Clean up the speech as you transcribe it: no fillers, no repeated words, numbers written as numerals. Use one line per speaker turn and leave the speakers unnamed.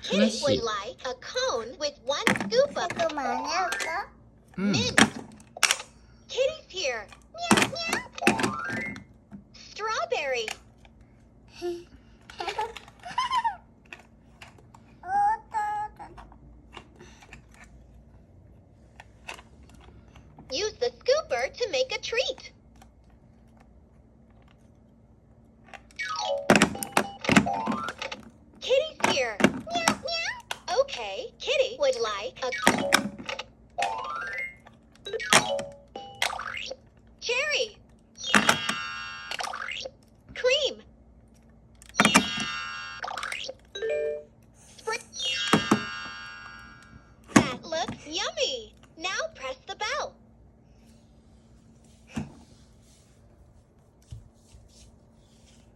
Kitty would
하나씩.
like a cone with one scoop of
이거 많이 할까?
mint. Kitty's here. Meow, meow. Strawberry. Use the scooper to make a treat.